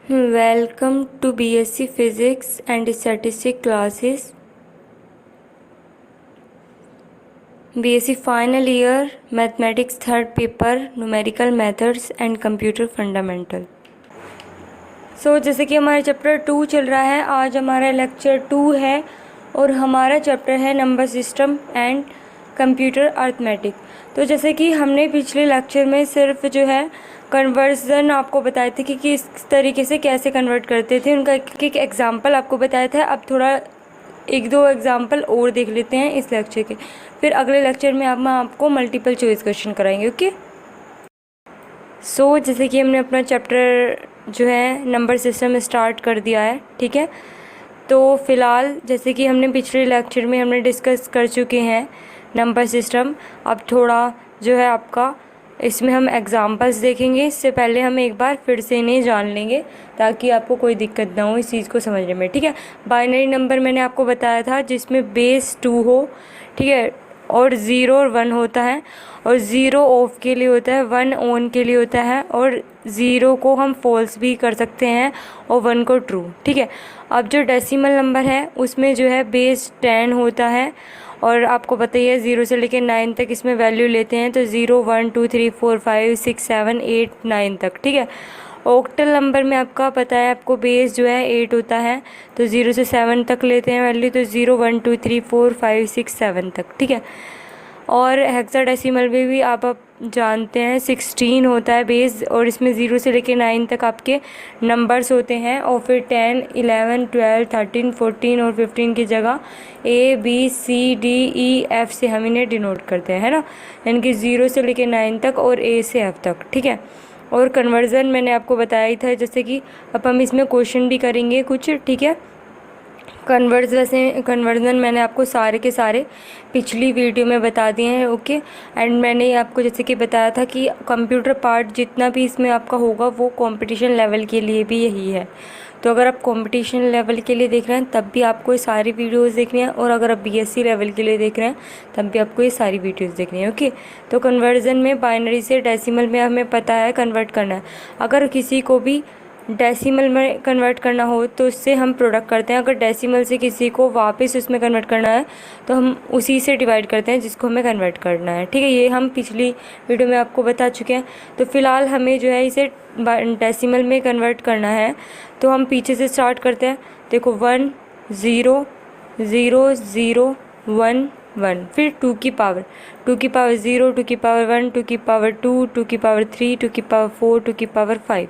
Welcome to BSc Physics and Statistics classes. BSc final year Mathematics third paper Numerical Methods and Computer Fundamental. जैसे कि हमारा chapter 2 चल रहा है, आज हमारा लेक्चर 2 है और हमारा चैप्टर है number system and computer arithmetic. तो जैसे कि हमने पिछले लेक्चर में सिर्फ जो है कन्वर्जन आपको बताए थे कि किस तरीके से कैसे कन्वर्ट करते थे, उनका एक एग्जांपल आपको बताया था। अब थोड़ा एक दो एग्जांपल और देख लेते हैं इस लेक्चर के, फिर अगले लेक्चर में हम आपको मल्टीपल चॉइस क्वेश्चन कराएंगे। ओके, जैसे कि हमने अपना चैप्टर जो है नंबर सिस्टम स्टार्ट कर दिया है, ठीक है। तो फ़िलहाल जैसे कि हमने पिछले लेक्चर में हमने डिस्कस कर चुके हैं नंबर सिस्टम। अब थोड़ा जो है आपका इसमें हम एग्जांपल्स देखेंगे, इससे पहले हम एक बार फिर से इन्हें जान लेंगे ताकि आपको कोई दिक्कत ना हो इस चीज़ को समझने में, ठीक है। बाइनरी नंबर मैंने आपको बताया था जिसमें बेस 2 हो, ठीक है, और 0 और 1 होता है, और 0 ऑफ के लिए होता है, 1 ऑन के लिए होता है, और 0 को हम फॉल्स भी कर सकते हैं और 1 को ट्रू, ठीक है। अब जो डेसिमल नंबर है उसमें जो है बेस 10 होता है, और आपको पता ही है 0 से लेकर 9 तक इसमें वैल्यू लेते हैं, तो 0 1 2 3 4 5 6 7 8 9 तक, ठीक है। ऑक्टल नंबर में आपका पता है आपको बेस जो है 8 होता है, तो 0 से 7 तक लेते हैं वैल्यू, तो 0 1 2 3 4 5 6 7 तक, ठीक है। और हेक्साडेसिमल में भी आप जानते हैं 16 होता है बेस, और इसमें 0 से लेकर 9 तक आपके नंबर्स होते हैं, और फिर 10 11 12 13 14 और 15 की जगह ABCDEF से हम इन्हें डिनोट करते हैं, है ना, यानी कि 0 से लेकर 9 तक और A से F तक, ठीक है। और कन्वर्ज़न मैंने आपको बताया ही था, जैसे कि अब हम इसमें क्वेश्चन भी करेंगे कुछ, ठीक है। कन्वर्जन मैंने आपको सारे के सारे पिछली वीडियो में बता दिए हैं, ओके। एंड मैंने आपको जैसे कि बताया था कि कंप्यूटर पार्ट जितना भी इसमें आपका होगा वो कंपटीशन लेवल के लिए भी यही है। तो अगर आप कंपटीशन लेवल के लिए देख रहे हैं तब भी आपको ये सारी वीडियोस देखनी है, और अगर आप बीएससी लेवल के लिए देख रहे हैं तब भी आपको ये सारी वीडियोस देखनी है, ओके। तो कन्वर्जन में बाइनरी से डेसिमल में हमें पता है कन्वर्ट करना है। अगर किसी को भी डेसिमल में कन्वर्ट करना हो तो उससे हम प्रोडक्ट करते हैं, अगर डेसिमल से किसी को वापस उसमें कन्वर्ट करना है तो हम उसी से डिवाइड करते हैं जिसको हमें कन्वर्ट करना है, ठीक है। ये हम पिछली वीडियो में आपको बता चुके हैं। तो फ़िलहाल हमें जो है इसे डेसिमल में कन्वर्ट करना है, तो हम पीछे से स्टार्ट करते हैं। देखो 1 0 0 0 1 1, फिर 2 की पावर 0, 2 की पावर 1, 2 की पावर 2, 2 की पावर 3, 2 की पावर 4, 2 की पावर 5।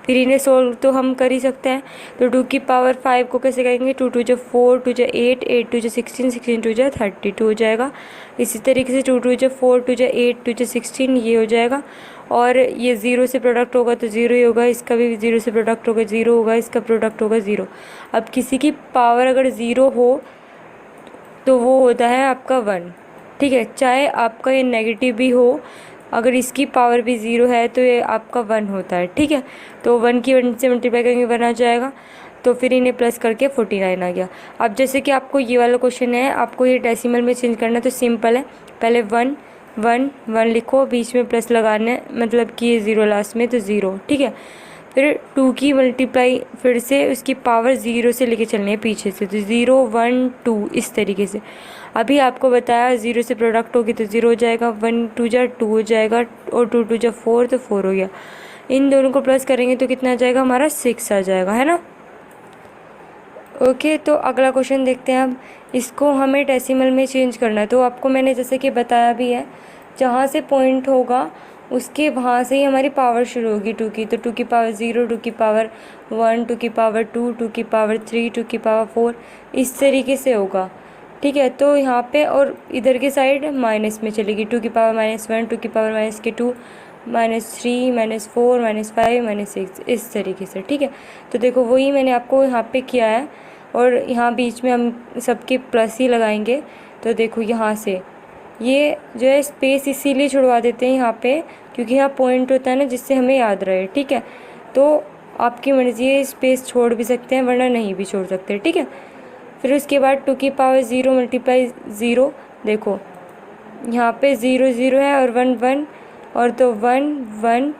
फिर इन्हें सोल्व तो हम कर ही सकते हैं, तो 2 की पावर 5 को कैसे करेंगे, 2 2 4, 2 8, 8 2 16, 16 2 32 हो जाएगा। इसी तरीके से 2 2 4, 2 8, 2 16 ये हो जाएगा, और ये 0 से प्रोडक्ट होगा तो 0 ही होगा, इसका भी 0 से प्रोडक्ट होगा 0 होगा, इसका प्रोडक्ट होगा 0। अब किसी की पावर अगर 0 हो तो वो होता है आपका 1, ठीक है, चाहे आपका ये नेगेटिव भी हो, अगर इसकी पावर भी 0 है तो ये आपका 1 होता है, ठीक है। तो 1 की 1 से मल्टीप्लाई करेंगे 1 आ जाएगा, तो फिर इन्हें प्लस करके 49 आ गया। अब जैसे कि आपको ये वाला क्वेश्चन है, आपको ये डेसिमल में चेंज करना है, तो सिंपल है, पहले 1 1 1 लिखो, बीच में प्लस लगाना है, मतलब कि ये 0 लास्ट में, तो 0, ठीक है। फिर 2 की मल्टीप्लाई फिर से उसकी पावर 0 से लेके चलनी है पीछे से, तो 0 1 2 इस तरीके से। अभी आपको बताया 0 से प्रोडक्ट होगी तो 0 हो जाएगा, 1 2 2 हो जाएगा, और 2 2 4 तो 4 हो गया। इन दोनों को प्लस करेंगे तो कितना आ जाएगा, हमारा 6 आ जाएगा, है ना, ओके। तो अगला क्वेश्चन देखते हैं। अब इसको हमें डेसिमल में चेंज करना है, तो आपको मैंने जैसे कि बताया भी है, जहाँ से पॉइंट होगा उसके वहाँ से ही हमारी पावर शुरू होगी 2 की, तो 2 की पावर 0, 2 की पावर 1, 2 की पावर 2, 2 की पावर 3, 2 की पावर 4, इस तरीके से होगा, ठीक है। तो यहाँ पे और इधर की साइड माइनस में चलेगी, 2 की पावर -1, 2 की पावर -2, -3, -4, -5, -6, इस तरीके से, ठीक है। तो देखो वही मैंने आपको यहाँ पे किया है, और यहाँ बीच में हम सबके प्लस ही लगाएंगे। तो देखो यहाँ से ये जो है स्पेस इसीलिए छुड़वा देते हैं यहाँ पे, क्योंकि यहाँ पॉइंट होता है ना जिससे हमें याद रहे, ठीक है। तो आपकी मर्ज़ी है, स्पेस छोड़ भी सकते हैं वरना नहीं भी छोड़ सकते, ठीक है। फिर उसके बाद 2 की पावर 0 मल्टीप्लाई 0, देखो यहाँ पे 0 0 है और 1 1, और तो 1 1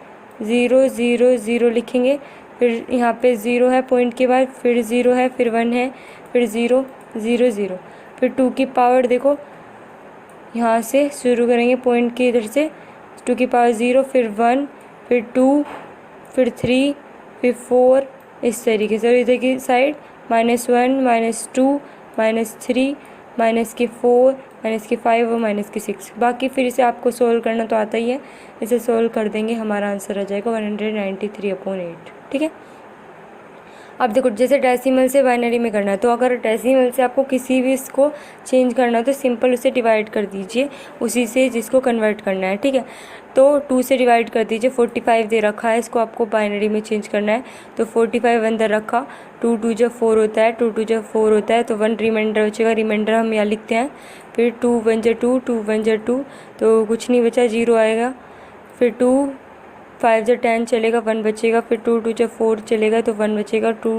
0 0 0 लिखेंगे, फिर यहाँ पे 0 है पॉइंट के बाद, फिर 0 है, फिर 1 है, फिर 0 0 0, फिर 2 की पावर देखो यहाँ से शुरू करेंगे पॉइंट के इधर से, 2 की पावर 0, फिर 1, फिर 2, फिर 3, फिर 4, इस तरीके से। और इधर की साइड -1 -2 -3 -4 -5 और -6। बाकी फिर इसे आपको सोल्व करना तो आता ही है, इसे सोल्व कर देंगे, हमारा आंसर आ जाएगा 193/8। ठीक है। अब देखो जैसे डेसिमल से बाइनरी में करना है, तो अगर डेसिमल से आपको किसी भी इसको चेंज करना है तो सिंपल उसे डिवाइड कर दीजिए उसी से जिसको कन्वर्ट करना है। ठीक है, तो 2 से डिवाइड कर दीजिए। 45 दे रखा है, इसको आपको बाइनरी में चेंज करना है, तो 45 अंदर रखा, 2 2 जब 4 होता है, 2 2 जब 4 होता है, तो 1 रिमाइंडर बचेगा, रिमाइंडर हम यहाँ लिखते हैं। फिर 2 1 जा 2, 2 1 जा 2, तो कुछ नहीं बचा, 0 आएगा। फिर 2 5 जा 10 चलेगा, 1 बचेगा। फिर 2 2 जा 4 चलेगा, तो 1 बचेगा। 2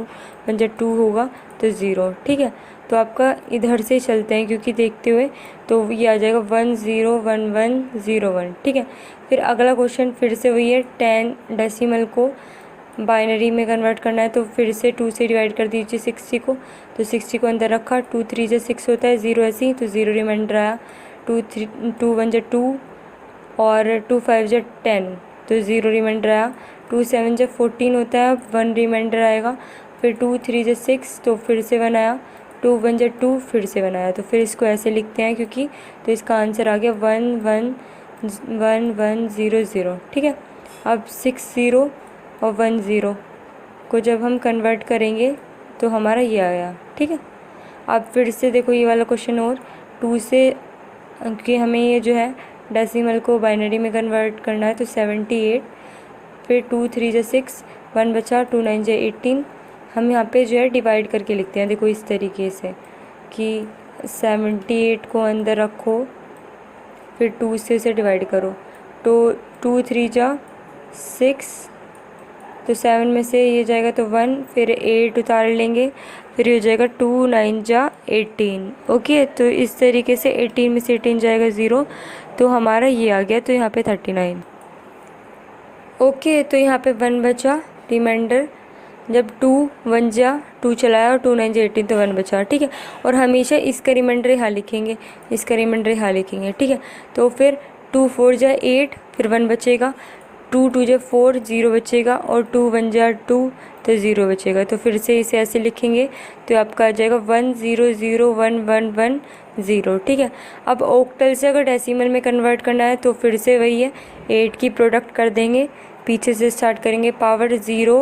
1 जा 2 होगा, तो 0। ठीक है, तो आपका इधर से चलते हैं क्योंकि देखते हुए, तो ये आ जाएगा 1 0 1 1 0 1। ठीक है, फिर अगला क्वेश्चन फिर से वही है, 10 डेसिमल को बाइनरी में कन्वर्ट करना है, तो फिर से 2 से डिवाइड कर दीजिए 60 को, तो 60 को अंदर रखा, 2 3 जा 6 होता है, 0 ऐसे ही, तो 0 रिमाइंडर आया। 2 1 जा 2 और 2 5 जा 10, तो 0 रिमाइंडर आया। 2 7 जा 14 होता है, 1 रिमाइंडर आएगा। फिर 2 3 जा 6, तो फिर से 1 आया। 2 1 जा 2, फिर से 1 आया। तो फिर इसको ऐसे लिखते हैं क्योंकि, तो इसका आंसर आ गया 1 1 1 1 0 0। ठीक है, अब 6 0 और 1 0 को जब हम कन्वर्ट करेंगे तो हमारा ये आया। ठीक है, अब फिर से देखो ये वाला क्वेश्चन, और 2 से कि हमें ये जो है डेसिमल को बाइनरी में कन्वर्ट करना है, तो 78। फिर 2 3 जा 6, 1 बचा, 2 9 जा 18। हम यहाँ पे जो है डिवाइड करके लिखते हैं, देखो इस तरीके से कि 78 को अंदर रखो, फिर 2 से उसे डिवाइड करो, तो 2 3 जा 6, तो 7 में से ये जाएगा तो 1, फिर 8 उतार लेंगे, फिर ये हो जाएगा 2 9 जा 18। ओके, तो इस तरीके से 18 में से 18 जाएगा 0, तो हमारा ये आ गया, तो यहाँ पे 39। ओके, तो यहाँ पे 1 बचा रिमाइंडर, जब 2 1 जा 2 चलाया और 2 9 जा 18, तो 1 बचा। ठीक है, और हमेशा इसका रिमाइंडर यहाँ लिखेंगे, इसका रिमाइंडर यहाँ लिखेंगे। ठीक है, तो फिर 2 4 जा 8, फिर 1 बचेगा। 2 2 जा 4, 0 बचेगा, और 2 1 जा 2, तो 0 बचेगा। तो फिर से इसे ऐसे लिखेंगे, तो आपका आ जाएगा 1 0 0 1 1 1 0। ठीक है, अब ऑक्टल से अगर डेसिमल में कन्वर्ट करना है तो फिर से वही है, 8 की प्रोडक्ट कर देंगे, पीछे से स्टार्ट करेंगे, पावर 0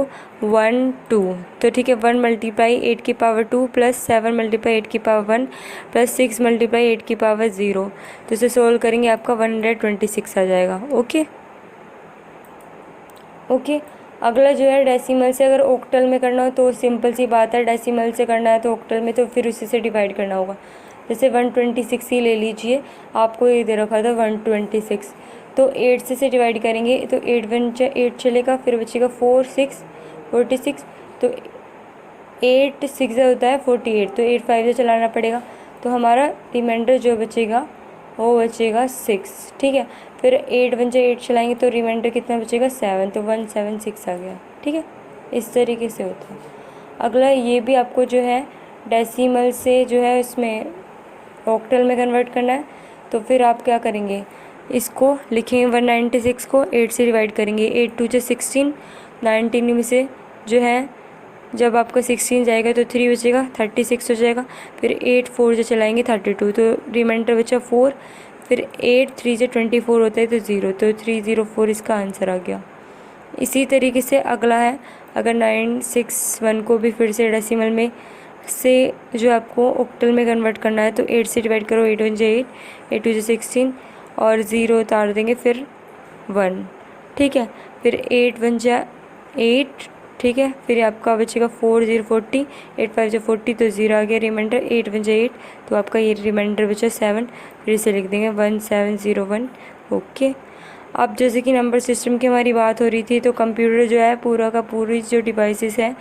1 2। तो ठीक है, 1 मल्टीप्लाई 8 की पावर 2 प्लस 7 मल्टीप्लाई 8 की पावर 1 प्लस 6 मल्टीप्लाई 8 की पावर 0। तो इसे सोल्व करेंगे, आपका 126 आ जाएगा। ओके, अगला जो है डेसिमल से अगर ऑक्टल में करना हो तो सिंपल सी बात है, डेसिमल से करना है तो ऑक्टल में, तो फिर उसी से डिवाइड करना होगा। जैसे 126 ही ले लीजिए, आपको ये दे रखा था 126, तो 8 से डिवाइड करेंगे, तो 8 1 जा 8 चलेगा, फिर बचेगा 4 6 46, तो 8 6 होता है 48, तो 8 5 से चलाना पड़ेगा, तो हमारा रिमाइंडर जो बचेगा वो बचेगा 6। ठीक है, फिर 8 1 जा 8 चलाएंगे तो रिमाइंडर कितना बचेगा 7, तो 176 आ गया। ठीक है, इस तरीके से होता है। अगला ये भी आपको जो है डेसिमल से जो है इसमें ऑक्टल में कन्वर्ट करना है, तो फिर आप क्या करेंगे, इसको लिखेंगे 196 को 8 से डिवाइड करेंगे, 8 2 जा 16, 19 में से जो है जब आपका 16 जाएगा तो 3 बचेगा, 36 हो जाएगा। फिर 8 4 जो चलाएंगे 32, तो रिमाइंडर बचा 4, फिर 8 3 जो 24 होता है, तो 0, तो 304 इसका आंसर आ गया। इसी तरीके से अगला है, अगर 961 को भी फिर से डेसिमल में से जो आपको ऑक्टल में कन्वर्ट करना है, तो 8 से डिवाइड करो, 8 1 जा 8, 8 2 जा 16 और 0 उतार देंगे, फिर 1। ठीक है, फिर 8 1 जा 8। ठीक है, फिर आपका बचेगा 4 0 40, 8 5 जा 40, तो 0 आ गया रिमाइंडर। 8 1 जा 8, तो आपका ये रिमाइंडर बचा 7, फिर इसे लिख देंगे 1701। ओके, अब जैसे कि नंबर सिस्टम की हमारी बात हो रही थी, तो कंप्यूटर जो है पूरा का पूरी जो डिवाइसेस है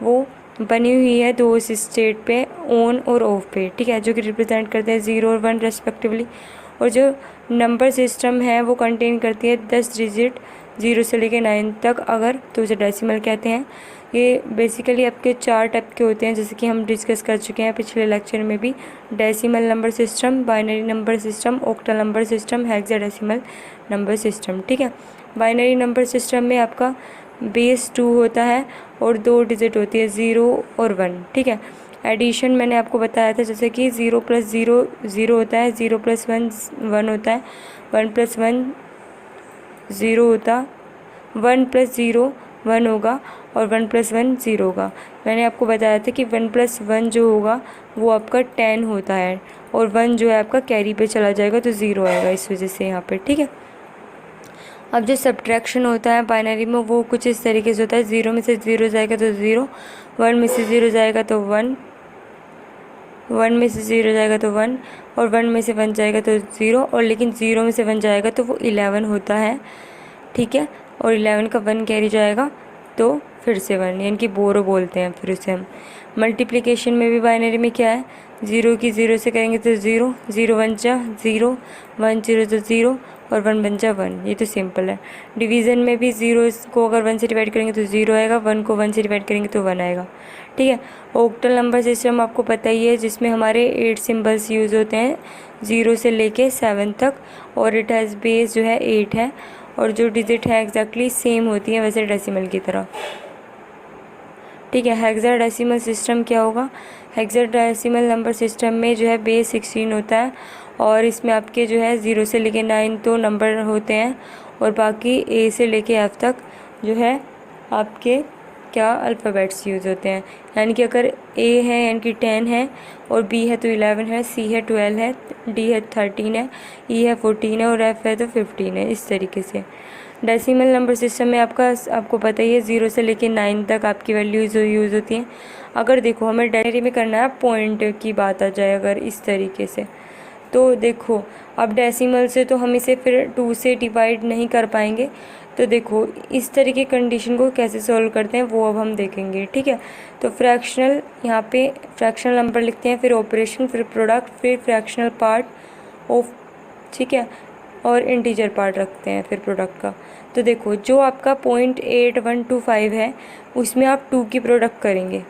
वो बनी हुई है 2 स्टेट पे, ऑन और ऑफ पे। ठीक है, जो कि रिप्रेजेंट करते हैं 0 और 1 रेस्पेक्टिवली। और जो नंबर सिस्टम है वो कंटेन करती है 10 डिजिट 0 से लेकर 9 तक, अगर तो उसे डेसिमल कहते हैं। ये बेसिकली आपके 4 टाइप के होते हैं, जैसे कि हम डिस्कस कर चुके हैं पिछले लेक्चर में भी। Decimal number system, binary number system, octal number system, hexadecimal number system. ठीक है, बाइनरी नंबर सिस्टम में आपका बेस 2 होता है और 2 डिजिट होती है, 0 और 1। ठीक है, एडिशन मैंने आपको बताया था, जैसे कि 0 + 0 0 होता है, 0 + 1 1 होता है, 1 + 1 0 होता, 1 + 0 1 होगा और 1 + 1 0 होगा। मैंने आपको बताया था कि 1 + 1 जो होगा वो आपका 10 होता है और 1 जो है आपका कैरी पे चला जाएगा तो 0 आएगा, इस वजह से यहाँ पे। ठीक है, अब जो सब्ट्रैक्शन होता है बाइनरी में वो कुछ इस तरीके से होता है, 0 में से 0 जाएगा तो 0, 1 में से 0 जाएगा तो 1, 1 में से 0 जाएगा तो 1 और 1 में से 1 जाएगा तो 0, और लेकिन 0 में से 1 जाएगा तो वो 11 होता है। ठीक है, और 11 का 1 कैरी जाएगा तो फिर से 1, यानी कि बोरो बोलते हैं फिर उसे हम। मल्टीप्लिकेशन में भी बाइनरी में क्या है, 0 की 0 से करेंगे तो 0, 0 1 जा 0, 1 0 तो 0 और 1 1 जा 1, ये तो सिंपल है। डिवीज़न में भी 0 को अगर 1 से डिवाइड करेंगे तो 0 आएगा, 1 को 1 से डिवाइड करेंगे तो 1 आएगा। ठीक है, ऑक्टल नंबर सिस्टम आपको पता ही है, जिसमें हमारे 8 सिंबल्स यूज़ होते हैं 0 से लेके 7 तक, और इट हैज़ बेस जो है 8 है, और जो डिजिट है एग्जैक्टली सेम होती है वैसे डेसिमल की तरह। ठीक है, हेक्साडेसिमल सिस्टम क्या होगा, हेक्साडेसिमल नंबर सिस्टम में जो है बेस 16 होता है, और इसमें आपके जो है 0 से लेके 9 तो नंबर होते हैं, और बाकी ए से लेके एफ तक जो है आपके क्या अल्फ़ाबेट्स यूज़ होते हैं। यानी कि अगर ए है यानी कि 10 है, और बी है तो 11 है, सी है 12 है, डी है 13 है, ई है 14 है और एफ है तो 15 है, इस तरीके से। डेसिमल नंबर सिस्टम में आपको पता ही है 0 से लेके 9 तक आपकी वैल्यूज़ यूज़ होती हैं। अगर देखो हमें डायरी में करना है, पॉइंट की बात आ जाए अगर इस तरीके से, तो देखो अब डेसिमल से तो हम इसे फिर 2 से डिवाइड नहीं कर पाएंगे, तो देखो इस तरह की कंडीशन को कैसे सॉल्व करते हैं वो अब हम देखेंगे। ठीक है, तो फ्रैक्शनल, यहाँ पे फ्रैक्शनल नंबर लिखते हैं, फिर ऑपरेशन, फिर प्रोडक्ट, फिर फ्रैक्शनल पार्ट ऑफ, ठीक है, और इंटीजर पार्ट रखते हैं फिर प्रोडक्ट का। तो देखो जो आपका 0.8125 है उसमें आप 2 की प्रोडक्ट करेंगे,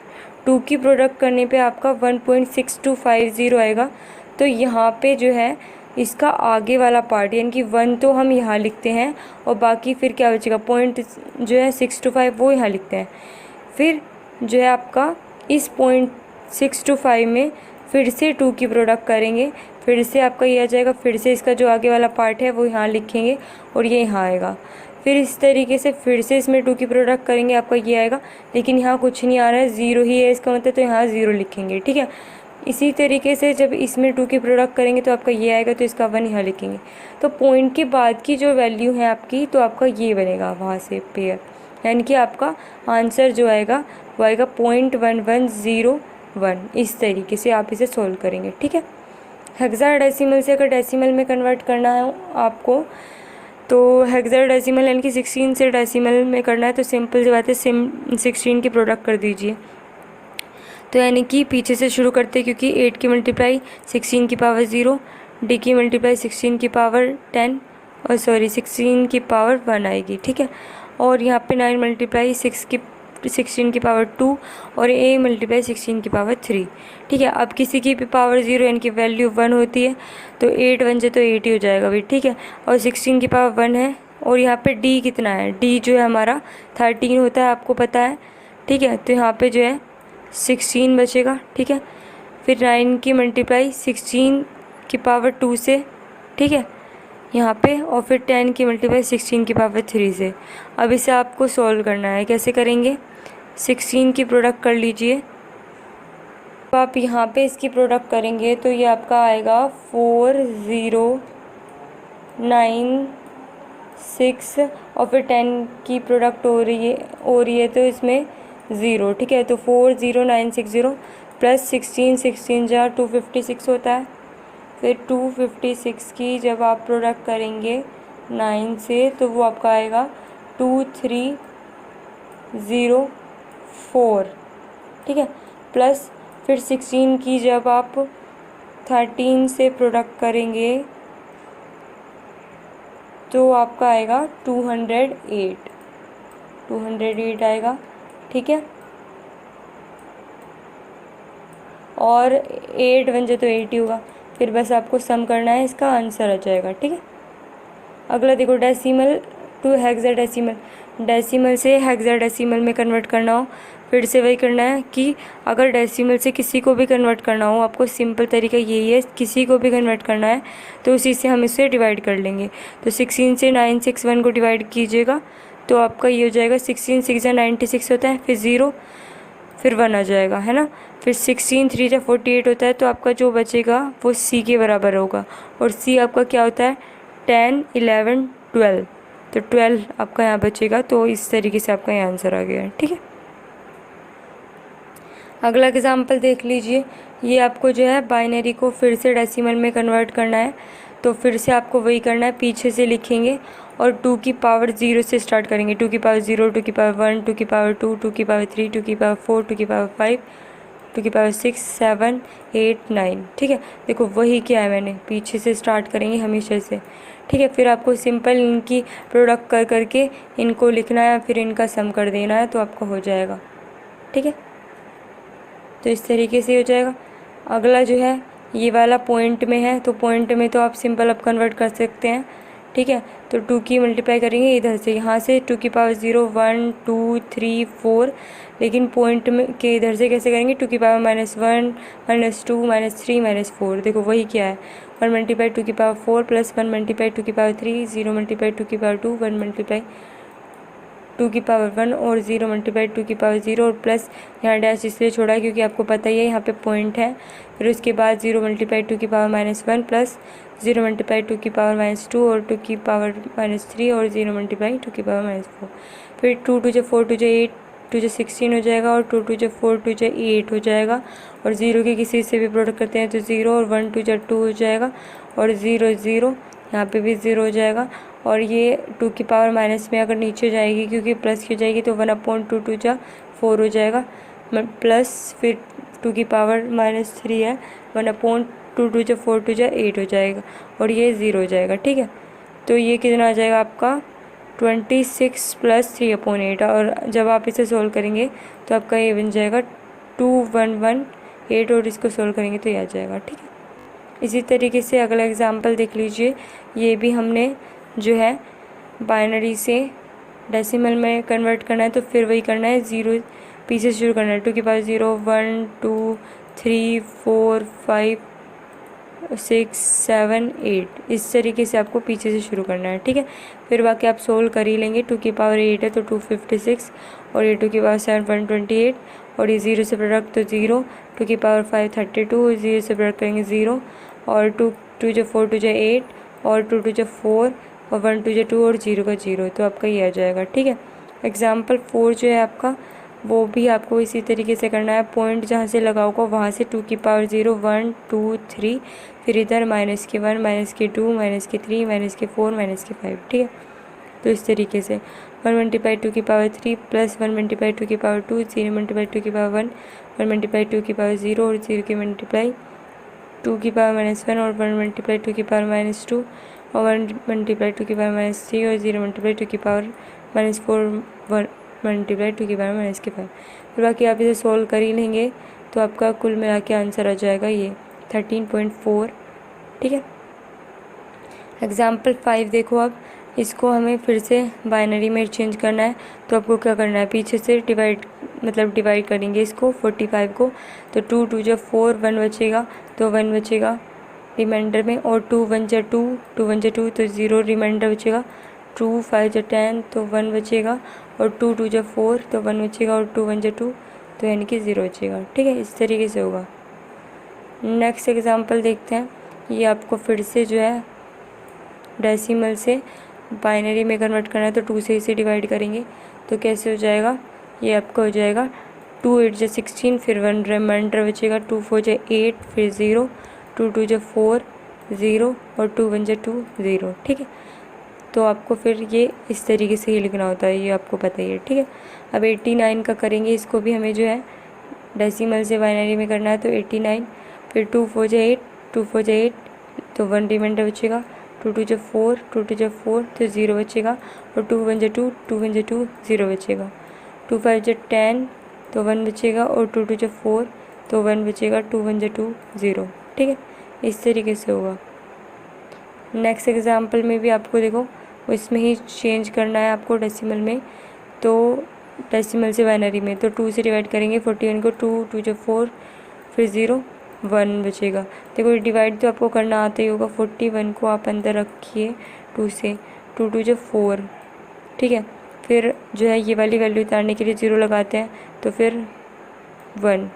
2 की प्रोडक्ट करने पे आपका 1.6250 आएगा। तो यहाँ पे जो है इसका आगे वाला पार्ट यानी कि 1 तो हम यहाँ लिखते हैं, और बाकी फिर क्या बचेगा, पॉइंट जो है 625 वो यहाँ लिखते हैं। फिर जो है आपका इस 0.625 में फिर से 2 की प्रोडक्ट करेंगे, फिर से आपका ये आ जाएगा, फिर से इसका जो आगे वाला पार्ट है वो यहाँ लिखेंगे और ये यहाँ आएगा। फिर इस तरीके से फिर से इसमें 2 की प्रोडक्ट करेंगे, आपका ये आएगा, लेकिन यहाँ कुछ नहीं आ रहा है, 0 ही है इसका मतलब, तो यहाँ 0 लिखेंगे। ठीक है, इसी तरीके से जब इसमें 2 की प्रोडक्ट करेंगे तो आपका ये आएगा, तो इसका 1 यहाँ लिखेंगे। तो पॉइंट के बाद की जो वैल्यू है आपकी, तो आपका ये बनेगा वहाँ से पेयर, यानी कि आपका आंसर जो आएगा वो आएगा 0.1101। इस तरीके से आप इसे सोल्व करेंगे। ठीक है, हेक्साडेसिमल से अगर डेसिमल में कन्वर्ट करना है आपको, तो हेक्साडेसिमल यानी कि 16 से डेसिमल में करना है, तो सिंपल सी बात है, 16 की प्रोडक्ट कर दीजिए। तो यानी कि पीछे से शुरू करते हैं, क्योंकि 8 की मल्टीप्लाई 16 की पावर 0, डी की मल्टीप्लाई 16 की पावर 10 और 16 की पावर 1 आएगी। ठीक है, और यहाँ पे 9 मल्टीप्लाई 16 की पावर 2 और ए मल्टीप्लाई 16 की पावर 3। ठीक है, अब किसी की भी पावर 0 यानी कि वैल्यू 1 होती है, तो 8 1 से तो 8 ही हो जाएगा भाई। ठीक है, और 16 की पावर 1 है, और यहाँ पे डी कितना है, डी जो है हमारा 13 होता है, आपको पता है। ठीक है, तो यहाँ पे जो है 16 बचेगा। ठीक है, फिर 9 की मल्टीप्लाई 16 की पावर 2 से, ठीक है, यहाँ पे, और फिर 10 की मल्टीप्लाई 16 की पावर 3 से। अब इसे आपको सॉल्व करना है, कैसे करेंगे, 16 की प्रोडक्ट कर लीजिए। तो आप यहाँ पे इसकी प्रोडक्ट करेंगे तो ये आपका आएगा 4096, और फिर 10 की प्रोडक्ट हो रही है तो इसमें 0। ठीक है, तो 40960 प्लस 16 जा 256 होता है। फिर 256 की जब आप प्रोडक्ट करेंगे 9 से, तो वो आपका आएगा 2304। ठीक है, प्लस फिर 16 की जब आप 13 से प्रोडक्ट करेंगे तो आपका आएगा 208 आएगा। ठीक है। और 8 1 जो तो 8 ही होगा, फिर बस आपको सम करना है, इसका आंसर आ जाएगा। ठीक है। अगला देखो, डेसिमल टू हेक्साडेसिमल। डेसिमल से हेक्साडेसिमल में कन्वर्ट करना हो, फिर से वही करना है कि अगर डेसिमल से किसी को भी कन्वर्ट करना हो, आपको सिंपल तरीका यही है, किसी को भी कन्वर्ट करना है तो उसी से हम इसे डिवाइड कर लेंगे। तो 16 से 961 को डिवाइड कीजिएगा तो आपका ये हो जाएगा 16 6 96 होता है, फिर 0, फिर 1 आ जाएगा, है ना। फिर 16 3 48 होता है, तो आपका जो बचेगा वो C के बराबर होगा। और C आपका क्या होता है, 10 11 12, तो 12 आपका यहाँ बचेगा। तो इस तरीके से आपका यहाँ आंसर आ गया है। ठीक है। अगला एग्जाम्पल देख लीजिए। ये आपको जो है बाइनरी को फिर से डेसिमल में कन्वर्ट करना है, तो फिर से आपको वही करना है, पीछे से लिखेंगे और 2 की पावर 0 से स्टार्ट करेंगे। 2 की पावर 0, 2 की पावर 1, 2 की पावर 2, 2 की पावर 3, 2 की पावर 4, 2 की पावर 5, 2 की पावर 6 7 8 9। ठीक है। देखो वही किया है मैंने, पीछे से स्टार्ट करेंगे हमेशा से। ठीक है। फिर आपको सिंपल इनकी प्रोडक्ट कर करके इनको लिखना है, फिर इनका सम कर देना है, तो आपका हो जाएगा। ठीक है। तो इस तरीके से हो जाएगा। अगला जो है ये वाला पॉइंट में है, तो पॉइंट में तो आप सिंपल अब कन्वर्ट कर सकते हैं। ठीक है। तो 2 की मल्टीप्लाई करेंगे इधर से, यहाँ से 2 की पावर 0 1 2 3 4, लेकिन पॉइंट में के इधर से कैसे करेंगे, 2 की पावर -1 -2 -3 -4। देखो वही क्या है, 1 मल्टीप्लाई 2 की पावर 4 प्लस 1 मल्टीप्लाई 2 की पावर 3, 0 मल्टीप्लाई 2 की पावर 2, 1 मल्टीप्लाई 2 की पावर 1 और 0 मल्टीप्लाई 2 की पावर 0 और प्लस यहाँ डैश इसलिए छोड़ा है क्योंकि आपको पता ही है यहाँ पे पॉइंट है। फिर उसके बाद 0 मल्टीप्लाई 2 की पावर -1 प्लस 0 मल्टीप्लाई 2 की पावर -2 और 2 की पावर -3 और 0 मल्टीप्लाई 2 की पावर -4। फिर 2 2 जो 4 2 जो 8 2 जो 16 हो जाएगा और 2 2 जो 4 2 जो 8 हो जाएगा। और 0 की किसी से भी प्रोडक्ट करते हैं तो 0 और 1 2 जो 2 हो जाएगा और 0 0 यहाँ पे भी 0 हो जाएगा। और ये 2 की पावर माइनस में अगर नीचे जाएगी क्योंकि प्लस की जाएगी तो 1/2 2 जा 4 हो जाएगा, प्लस फिर 2 की पावर -3 है, 1/2 2 जा 4 2 जा 8 हो जाएगा और ये 0 हो जाएगा। ठीक है। तो ये कितना आ जाएगा आपका 26 + 3/8। और जब आप इसे सोल्व करेंगे तो आपका ये बन जाएगा 2118 और इसको सोल्व करेंगे तो ये आ जाएगा। ठीक है। इसी तरीके से अगला एग्जांपल देख लीजिए। ये भी हमने जो है बाइनरी से डेसिमल में कन्वर्ट करना है, तो फिर वही करना है, 0 पीछे शुरू करना है। 2 की पावर 0 1 2 3 4 5 6 7 8, इस तरीके से आपको पीछे से शुरू करना है। ठीक है। फिर बाकी आप सोल्व कर ही लेंगे। 2 की पावर 8 है तो 256 और ये 2 की पावर 7 128 और ये 0 से प्रोडक्ट तो 0, 2 की पावर 5 32, 0 से प्रोडक्ट करेंगे 0 और 2 2 जो 4 2 जो 8 और 2 2 जो 4 और 1 2 जो 2 और 0 का 0, तो आपका ये आ जाएगा। ठीक है। एग्जाम्पल 4 जो है आपका वो भी आपको इसी तरीके से करना है। पॉइंट जहाँ से लगा होगा वहाँ से 2 की पावर 0 1 2 3, फिर इधर -1 -2 -3 -4 -5। ठीक है। तो इस तरीके से 1 मल्टीप्लाई 2 की पावर 3 प्लस 1 मल्टीप्लाई 2 की पावर 2, 0 मल्टीप्लाई 2 की पावर 1, 1 मल्टीप्लाई 2 की पावर 0 और 0 की मल्टीप्लाई 2 की पावर -1 और 1 मल्टीप्लाई 2 की पावर -2 और 1 मल्टीप्लाई 2 की पावर -3 और 0 मल्टीप्लाई 2 की पावर -4, 1 मल्टीप्लाई 2 की पावर -5। फिर बाकी आप इसे सोल्व कर ही लेंगे तो आपका कुल मिला के आंसर आ जाएगा ये 13.4। ठीक है। एग्जाम्पल 5 देखो, अब इसको हमें फिर से बाइनरी में चेंज करना है, तो आपको क्या करना है, पीछे से डिवाइड करेंगे इसको 45 को। तो 2 2 जो 4 1 बचेगा तो 1 बचेगा रिमाइंडर में, और 2 1 जो 2 2 1 जो 2 तो 0 रिमाइंडर बचेगा, 2 5 जो 10 तो 1 बचेगा और 2 2 जो 4 तो 1 बचेगा और 2 1 जो 2 तो यानी कि 0 बचेगा। ठीक है। इस तरीके से होगा। नेक्स्ट एग्जांपल देखते हैं। ये आपको फिर से जो है डेसिमल से बाइनरी में कन्वर्ट करना है, तो 2 से इसे डिवाइड करेंगे तो कैसे हो जाएगा, ये आपका हो जाएगा 2 8 जो 16, फिर 1 रिमाइंडर बचेगा, 2 4 जो 8, फिर 0, 2 2 जो 4 0 और 2 1 जो 2 0। ठीक है। तो आपको फिर ये इस तरीके से ही लिखना होता है, ये आपको पता ही है। ठीक है। अब 89 का करेंगे, इसको भी हमें जो है डेसिमल से बाइनरी में करना है, तो 89, फिर 2 4 जो 8 2 4 जो 8 तो 1 रिमाइंडर बचेगा, 2 2 जो 4 2 2 जो 4 तो 0 बचेगा और 2 1 जो 2 2 1 जो 2 0 बचेगा। 2 5 जा 10 तो 1 बचेगा, और 2 2 जा 4 तो 1 बचेगा, 2 1 जा 2 0। ठीक है, इस तरीके से होगा। नेक्स्ट एग्जांपल में भी आपको देखो इसमें ही चेंज करना है आपको डेसिमल में, तो डेसिमल से बाइनरी में, तो 2 से डिवाइड करेंगे 41 को, 2 2 जा 4 फिर 0 1 बचेगा। देखो डिवाइड तो आपको करना आता ही होगा। 41 को आप अंदर रखिए 2 से, 2 2 जा 4। ठीक है, फिर जो है ये वाली वैल्यू उतारने के लिए 0 लगाते हैं, तो फिर 1।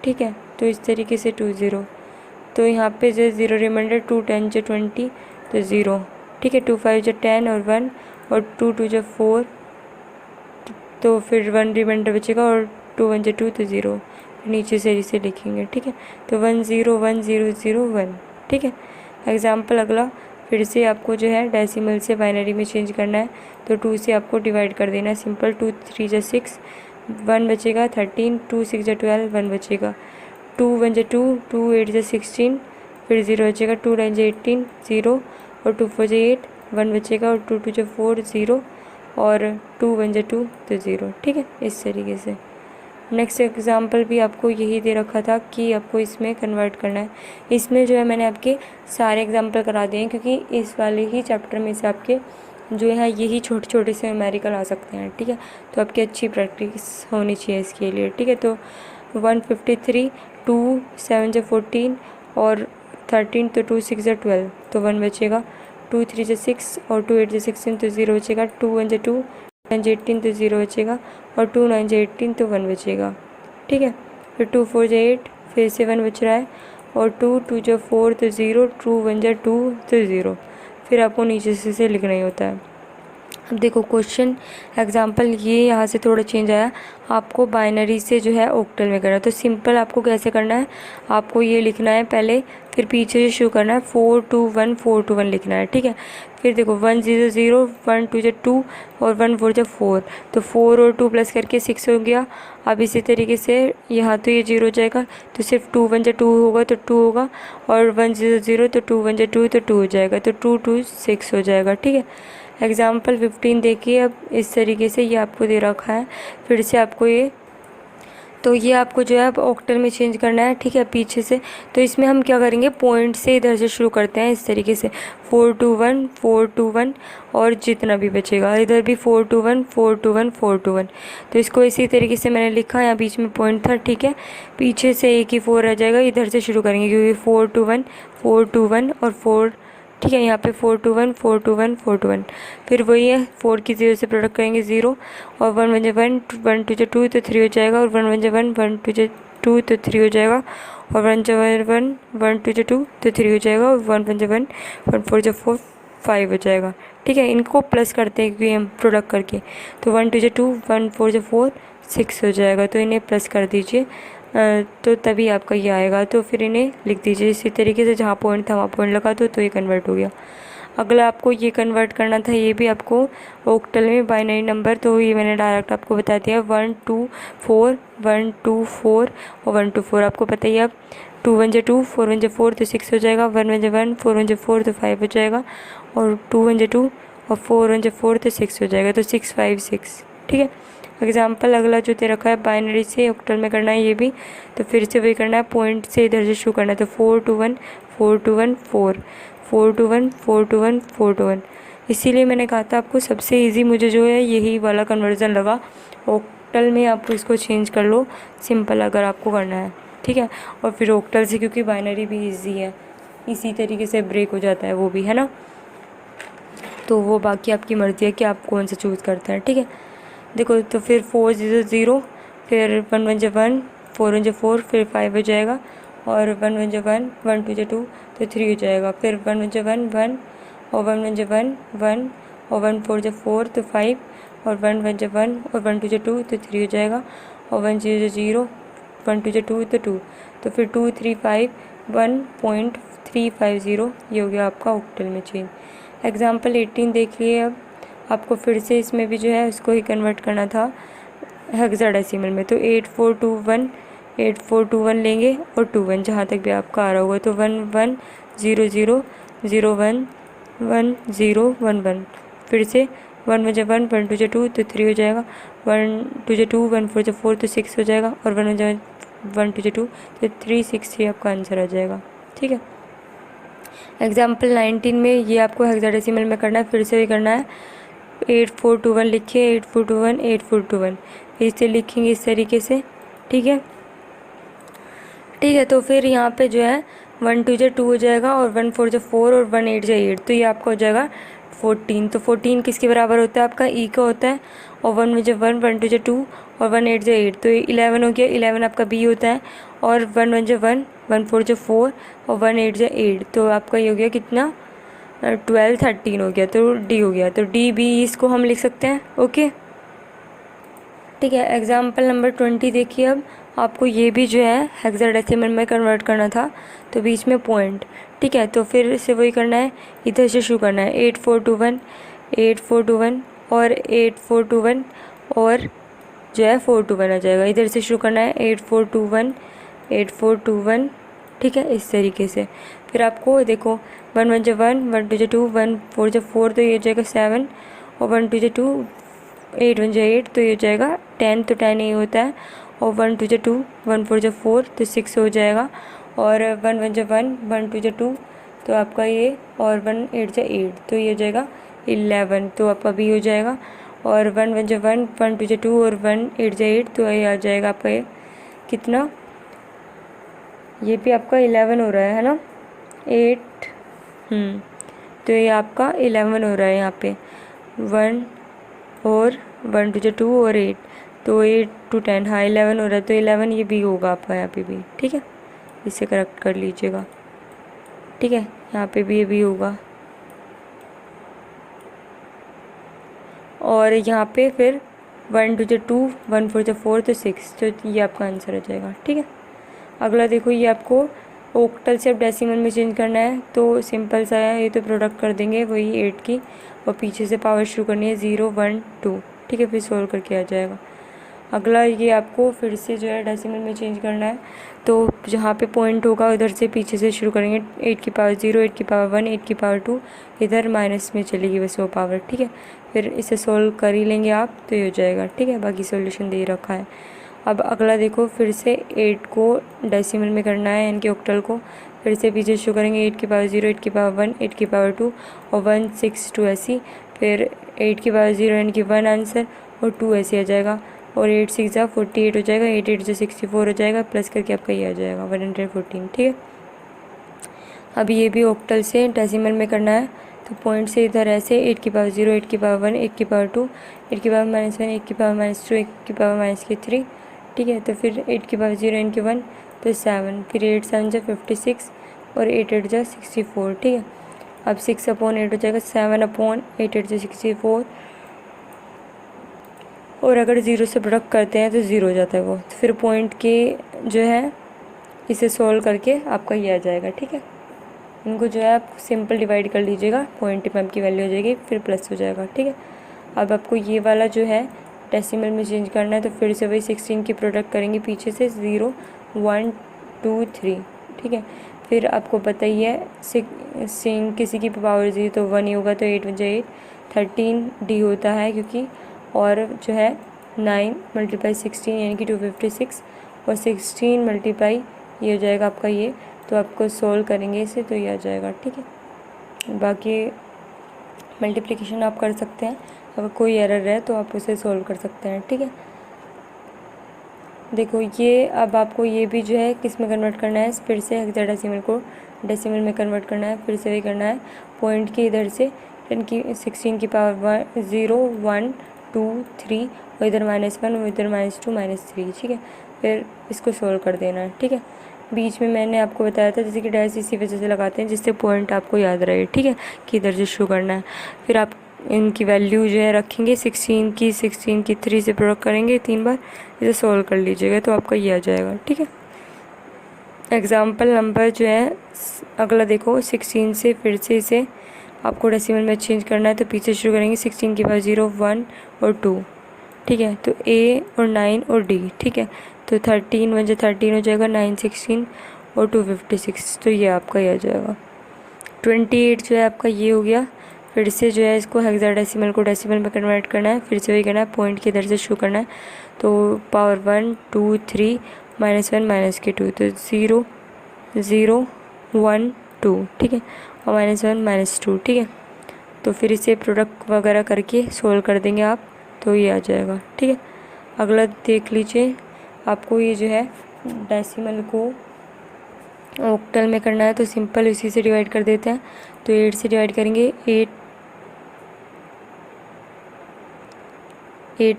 ठीक है, तो इस तरीके से 2 0, तो यहाँ पे जो 0 रिमाइंडर, 2 10 जा 20 तो 0। ठीक है, 2 5 जा 10 और 1, और 2 2 जा 4 तो फिर 1 रिमाइंडर बचेगा, और 2 1 जा 2 तो 0। नीचे से इसे लिखेंगे। ठीक है, तो 1 0 1 0 0 1। ठीक है, एग्जाम्पल अगला फिर से आपको जो है डेसिमल से बाइनरी में चेंज करना है, तो 2 से आपको डिवाइड कर देना है सिंपल। 2 3 जा 6 1 बचेगा, 13 2 6 जा 12 1 बचेगा, 2 1 जा 2 2 8 जा 16 फिर 0 बचेगा, 2 9 जा 18 0, और 2 4 जा 8 1 बचेगा, और 2 2 जा 4 0, और 2 1 जा 2 तो 0। ठीक है, इस तरीके से। नेक्स्ट एग्जांपल भी आपको यही दे रखा था कि आपको इसमें कन्वर्ट करना है। इसमें जो है मैंने आपके सारे एग्जांपल करा दिए हैं, क्योंकि इस वाले ही चैप्टर में से आपके जो है यही छोटे छोटे से न्यूमेरिकल आ सकते हैं। ठीक है, तो आपकी अच्छी प्रैक्टिस होनी चाहिए इसके लिए। ठीक है, तो 153 2 7 जा 14 और 13 तो 2 6 जा 12 तो 1 बचेगा, 2 3 जा 6 और 2 8 जा 16 तो 0 बचेगा, 2 1 जा 2 9 जा 18 तो 0 बचेगा, और 2 9 जा 18 तो 1 बचेगा। ठीक है, फिर 2 4 जा 8 फिर से 1 बच रहा है, और 2 2 जा 4 तो 0, 2 1 जा 2 तो 0। फिर आपको नीचे से लिखना ही होता है। अब देखो क्वेश्चन एग्जांपल ये यहाँ से थोड़ा चेंज आया, आपको बाइनरी से जो है ऑक्टल में करना है। तो सिंपल आपको कैसे करना है, आपको ये लिखना है पहले, फिर पीछे से शुरू करना है, 4 2 1 4 2 1 लिखना है। ठीक है, फिर देखो 1 0 0 1 2 जा 2 और 1 4 जा 4, तो 4 और 2 प्लस करके 6 हो गया। अब इसी तरीके से यहाँ तो ये 0 हो जाएगा, तो सिर्फ 2 1 जा 2 होगा तो 2 होगा, और 1 0 0 तो 2 1 जा 2 तो 2 हो जाएगा, तो 2 2 6 हो जाएगा। ठीक है, एग्जाम्पल 15 देखिए। अब इस तरीके से ये आपको दे रखा है, फिर से आपको ये, तो ये आपको जो है अब ऑक्टल में चेंज करना है। ठीक है, पीछे से, तो इसमें हम क्या करेंगे, पॉइंट से इधर से शुरू करते हैं इस तरीके से, 4 2 1 4 2 1, और जितना भी बचेगा इधर भी 4 2 1 4 2 1 4 2 1। तो इसको इसी तरीके से मैंने लिखा, यहाँ बीच में पॉइंट था। ठीक है, पीछे से एक ही 4 रह जाएगा, इधर से शुरू करेंगे क्योंकि 4 2 1 4 2 1 और 4। ठीक है, यहाँ पे 4 2 1 4 2 1 4 2 1, फिर वही है 4 की 0 से प्रोडक्ट करेंगे 0, और 1 1 जा 1 1 2 जा 2 तो 3 हो जाएगा, और 1 1 जा 1 1 2 जा 2 तो 3 हो जाएगा, और 1 जा 1 1 1 2 जा 2 तो 3 हो जाएगा, और 1 1 जा 1 1 4 जा 4 5 हो जाएगा। ठीक है, इनको प्लस करते हैं क्योंकि हम प्रोडक्ट करके, तो 1 2 जा 2 1 4 जा 4 6 हो जाएगा, तो इन्हें प्लस कर दीजिए, तो तभी आपका ये आएगा। तो फिर इन्हें लिख दीजिए इसी तरीके से, जहाँ पॉइंट था वहाँ पॉइंट लगा दो तो ये कन्वर्ट हो गया। अगला आपको ये कन्वर्ट करना था, ये भी आपको ऑक्टल में बाइनरी नंबर, तो ये मैंने डायरेक्ट आपको बता दिया, 1 2 4 1 2 4 और 1 2 4 आपको पता ही है। अब 2 1 जा 2 4 1 जा 4 तो 6 हो जाएगा, 1 1 जा 1 4 1 जा 4 तो 5 हो जाएगा, और 2 1 जा 2 और 4 1 जा 4 तो 6 हो जाएगा, तो 6 5 6। ठीक है, एग्जाम्पल अगला जो दे रखा है बाइनरी से ऑक्टल में करना है ये भी, तो फिर से वही करना है, पॉइंट से इधर से शुरू करना है, तो 4 2 1 4 2 1 4 4 2 1 4 2 1 4 2 1। इसीलिए मैंने कहा था आपको सबसे इजी मुझे जो है यही वाला कन्वर्जन लगा। ऑक्टल में आप इसको चेंज कर लो सिंपल अगर आपको करना है। ठीक है, और फिर ऑक्टल से क्योंकि बाइनरी भी इजी है, इसी तरीके से ब्रेक हो जाता है वो भी, है ना। तो वो बाकी आपकी मर्ज़ी है कि आप कौन सा चूज़ करते हैं। ठीक है, देखो तो फिर 4 0 0 फिर 1 1 जा 1 4 1 जा 4 फिर 5 हो जाएगा, और 1 1 जा 1 1 2 जा 2 तो 3 हो जाएगा, फिर 1 1 जा 1 1 और 1 1 जा 1 1 और 1 4 जा 4 तो 5, और 1 1 जा 1 और 1 2 जा 2 तो 3 हो जाएगा, और 1 0 जा 0 1 2 जा 2 तो 2, तो फिर 2 3 5 1.350 ये हो गया आपका ऑक्टल में चेंज। एग्जाम्पल 18 देख लिए। अब आपको फिर से इसमें भी जो है उसको ही कन्वर्ट करना था हेक्साडेसिमल में, तो 8421 लेंगे और 21 जहाँ तक भी आपका आ रहा होगा, तो 1 1 0 0 0 1 1 0 1 1, फिर से 1 1 1 2 2 तो 3 हो जाएगा, 1 2 2 1 4 4 तो 6 हो जाएगा, और 1 1 2 2 तो 3 6 ये आपका आंसर आ जाएगा। ठीक है। एग्जाम्पल 19 में ये आपको हेक्साडेसिमल में करना है, फिर से भी करना है। 8421 लिखिए, 8421 8421 फिर इसे लिखेंगे इस तरीके से। ठीक है। ठीक है, तो फिर यहाँ पे जो है 1 2 2 हो जाएगा, और 1 4 4 और 1 8 8, तो ये आपका हो जाएगा 14। तो 14 किसके बराबर होता है? आपका ई का होता है, और 1 1 1 2 2 और 1 8 8, तो 11 हो गया। 11 आपका बी होता है, और 1 1 1 1 4 4 और 1 8 8, तो आपका ये हो गया कितना? 12 13 हो गया, तो डी हो गया। तो डी बी इसको हम लिख सकते हैं। ओके। ठीक है। एग्जाम्पल नंबर 20 देखिए। अब आपको ये भी जो है हेक्साडेसिमल में कन्वर्ट करना था, तो बीच में पॉइंट। ठीक है, तो फिर से वही करना है, इधर से शुरू करना है। 8421 8421 और 8421 और जो है 421 आ जाएगा। इधर से शुरू करना है 8421 8421। ठीक है, इस तरीके से। फिर आपको देखो 1 1 1 1 2 2 1 4 4, तो ये हो जाएगा 7, और 1 2 2 8 1 8, तो ये हो जाएगा 10, तो 10 ये होता है, और 1 2 2 1 4 4 तो 6 हो जाएगा, और 1 1 1 1 2 2 तो आपका ये, और 1 8 8, तो ये हो जाएगा 11, तो आपका बी हो जाएगा। और 1 1 1 1 2 2 और 1 8 8, तो ये आ जाएगा आपका ये कितना? ये भी आपका 11 हो रहा है ना? 8 तो ये आपका 11 हो रहा है यहाँ पे। 1 और 1 2 2 और 8, तो 8 to 10, हाँ 11 हो रहा है, तो 11 ये भी होगा आपका यहाँ पे भी। ठीक है, इसे करेक्ट कर लीजिएगा। ठीक है, यहाँ पे भी ये भी होगा, और यहाँ पे फिर 1 2 2 1 4 4 तो 6, तो ये आपका आंसर हो जाएगा। ठीक है। अगला देखो, ये आपको ओक्टल से अब डेसिमल में चेंज करना है, तो सिंपल सा है, ये तो प्रोडक्ट कर देंगे वही 8 की, और पीछे से पावर शुरू करनी है 0 1 2। ठीक है, फिर सोल्व करके आ जाएगा। अगला ये आपको फिर से जो है डेसिमल में चेंज करना है, तो जहाँ पे पॉइंट होगा उधर से पीछे से शुरू करेंगे। 8 की पावर 0, 8 की पावर 1, 8 की पावर 2, इधर माइनस में चलेगी बस वो पावर। ठीक है, फिर इसे सोल्व कर ही लेंगे आप, तो ये हो जाएगा। ठीक है, बाकी सॉल्यूशन दे रखा है। अब अगला देखो, फिर से 8 को डेसिमल में करना है, यानी कि ऑक्टल को। फिर से पीछे शुरू करेंगे 8 की पावर 0, 8 की पावर 1, 8 की पावर 2 और 1 6 2 ऐसी, फिर 8 की पावर 0 यानी कि 1 आंसर, और 2 ऐसे आ जाएगा, और 8 6 48 हो जाएगा, 8 8 64 हो जाएगा, प्लस करके आपका ये आ जाएगा 114। ठीक है। अब ये भी ऑक्टल से डेसिमल में करना है, तो पॉइंट से इधर ऐसे 8 की पावर 0, 8 की पावर 1, 8 की पावर 2, 8 की पावर -1, 8 की पावर -2, 8 की पावर -3। ठीक है, तो फिर 8 की पावर 0 यानी कि 1, तो 7, फिर 8 7 56 और 8 8 64। ठीक है, अब 6/8 हो जाएगा, 7/8 8 64, और अगर 0 से प्रोडक्ट करते हैं तो 0 हो जाता है वो, तो फिर पॉइंट के जो है इसे सॉल्व करके आपका ये आ जाएगा। ठीक है, इनको जो है आप सिंपल डिवाइड कर लीजिएगा, पॉइंट में आपकी वैल्यू हो जाएगी, फिर प्लस हो जाएगा। ठीक है, अब आपको ये वाला जो है डेसिमल में चेंज करना है, तो फिर से वही 16 की प्रोडक्ट करेंगे पीछे से 0 1 2 3। ठीक है, फिर आपको बताइए सिंग किसी की पावर 0 तो 1 ही होगा, तो 8 1 8 13 डी होता है, क्योंकि और जो है 9 × 16 यानी कि 256, और 16 मल्टीप्लाई ये हो जाएगा आपका ये, तो आपको सोल्व करेंगे इसे, तो ये आ जाएगा। ठीक है, बाकी मल्टीप्लिकेशन आप कर सकते हैं, अगर कोई एरर है तो आप उसे सोल्व कर सकते हैं। ठीक है, देखो ये अब आपको ये भी जो है किस में कन्वर्ट करना है, फिर से हेक्साडेसिमल को डेसिमल में कन्वर्ट करना है, फिर से वही करना है, पॉइंट के इधर से 10 की 16 की पावर 0 1 2 3 और इधर -1 और इधर -2 -3। ठीक है, फिर इसको सोल्व कर देना है। ठीक है, बीच में मैंने आपको बताया था जैसे कि डैश इसी वजह से लगाते हैं जिससे पॉइंट आपको याद रहे। ठीक है, कि इधर से शुरू करना है, फिर आप इनकी वैल्यू जो है रखेंगे 16 की 3 से प्रोडक्ट करेंगे 3 बार, इसे सोल्व कर लीजिएगा तो आपका ये आ जाएगा। ठीक है, एग्ज़ाम्पल नंबर जो है अगला देखो, 16 से फिर से इसे आपको डेसिमल में चेंज करना है, तो पीछे शुरू करेंगे 16 की पावर 0 1 और 2। ठीक है, तो A और 9 और D। ठीक है, तो 13 1 13 हो जाएगा, 9 16 और 256, तो ये आपका ये आ जाएगा। 28 जो है आपका ये हो गया, फिर से जो है इसको हेक्साडेसिमल को डेसिमल में कन्वर्ट करना है, फिर से वही करना है, पॉइंट की इधर से शुरू करना है। तो पावर 1 2 3 -1 -2, तो 0 0 1 2, ठीक है, और -1 -2, ठीक है। तो फिर इसे प्रोडक्ट वगैरह करके सोल्व कर देंगे आप, तो ये आ जाएगा, ठीक है। अगला देख लीजिए, आपको ये जो है डेसिमल को ऑक्टल में करना है, तो सिंपल इसी से डिवाइड कर देते हैं। तो 8 से डिवाइड करेंगे, 8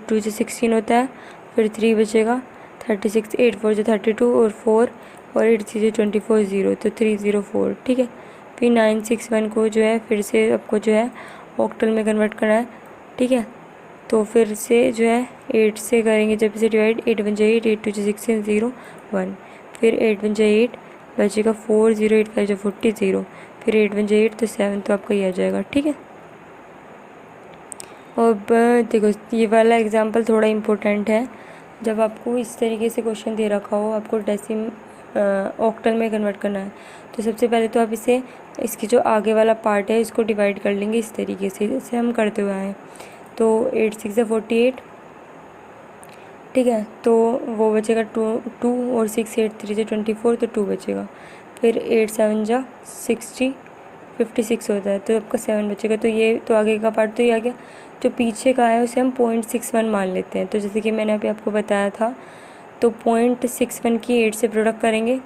2 से 16 होता है, फिर 3 बचेगा, 36, 8 4 से 32 और 4 और 8 3 से 24 0, तो 304, ठीक है। फिर 961 को जो है फिर से आपको जो है ऑक्टल में कन्वर्ट करना है, ठीक है। तो फिर से जो है 8 से करेंगे जब इसे डिवाइड, 8 1 8, 8 2 16 0 1, फिर 8 1 8 बचेगा 4 0, 8 5 40 0, फिर 8 1 8 तो 7, तो आपका ये आ जाएगा, ठीक है। अब देखो ये वाला एग्जांपल थोड़ा इम्पोर्टेंट है। जब आपको इस तरीके से क्वेश्चन दे रखा हो, आपको डेसिम ऑक्टल में कन्वर्ट करना है, तो सबसे पहले तो आप इसे इसकी जो आगे वाला पार्ट है इसको डिवाइड कर लेंगे इस तरीके से जैसे हम करते हुए आए। तो 8 6 48, ठीक है, तो वो बचेगा 2 और 6 8 3 से 24, तो 2 बचेगा। फिर 8 7 जा 60 56 होता है, तो आपका 7 बचेगा। तो ये तो आगे का पार्ट तो ये आ गया। जो पीछे का है उसे हम 0.61 मान लेते हैं। तो जैसे कि मैंने अभी आपको बताया था, तो 0.61 की 8 से प्रोडक्ट करेंगे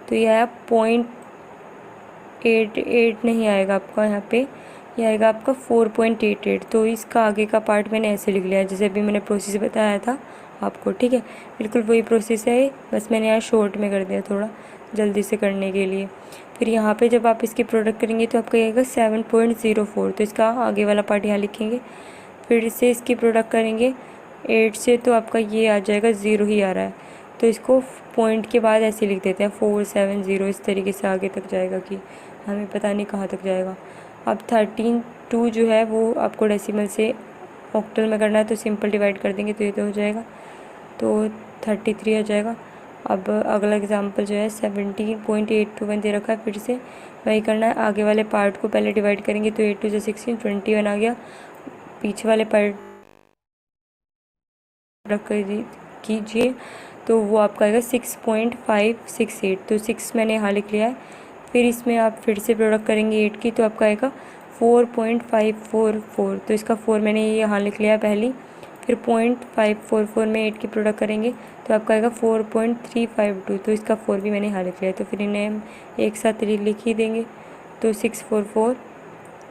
तो ये आया 0.88, नहीं आएगा आपका यहाँ पे, ये आएगा आपका 4.88। तो इसका आगे का पार्ट मैंने ऐसे लिख लिया है जैसे अभी मैंने प्रोसेस बताया था आपको, ठीक है। बिल्कुल वही प्रोसेस है, बस मैंने यहाँ शॉर्ट में कर दिया थोड़ा जल्दी से करने के लिए। फिर यहाँ पे जब आप इसकी प्रोडक्ट करेंगे तो आपका आएगा 7.04, तो इसका आगे वाला पार्ट यहाँ लिखेंगे। फिर से इसकी प्रोडक्ट करेंगे 8 से, तो आपका ये आ जाएगा 0 ही आ रहा है, तो इसको पॉइंट के बाद ऐसे लिख देते हैं 4 7 0, इस तरीके से आगे तक जाएगा कि हमें पता नहीं कहाँ तक जाएगा। अब 13 2 जो है वो आपको डेसिमल से ऑक्टल में करना है, तो सिंपल डिवाइड कर देंगे तो ये तो हो जाएगा, तो 33 आ जाएगा। अब अगला एग्जांपल जो है 17.821 दे रखा है, फिर से वही करना है। आगे वाले पार्ट को पहले डिवाइड करेंगे तो 8 2 से 16 21 आ गया। पीछे वाले पार्ट रख कीजिए तो वो आपका आएगा 6.568, तो 6 मैंने यहाँ लिख लिया है। फिर इसमें आप फिर से प्रोडक्ट करेंगे 8 की, तो आपका आएगा 4.544, तो इसका 4 मैंने यहाँ लिख लिया है पहली। फिर 0.544 में 8 की प्रोडक्ट करेंगे तो आपका आएगा 4.352, तो इसका 4 भी मैंने यहाँ लिख लिया है। तो फिर इन्हें हम एक साथ लिख ही देंगे, तो 644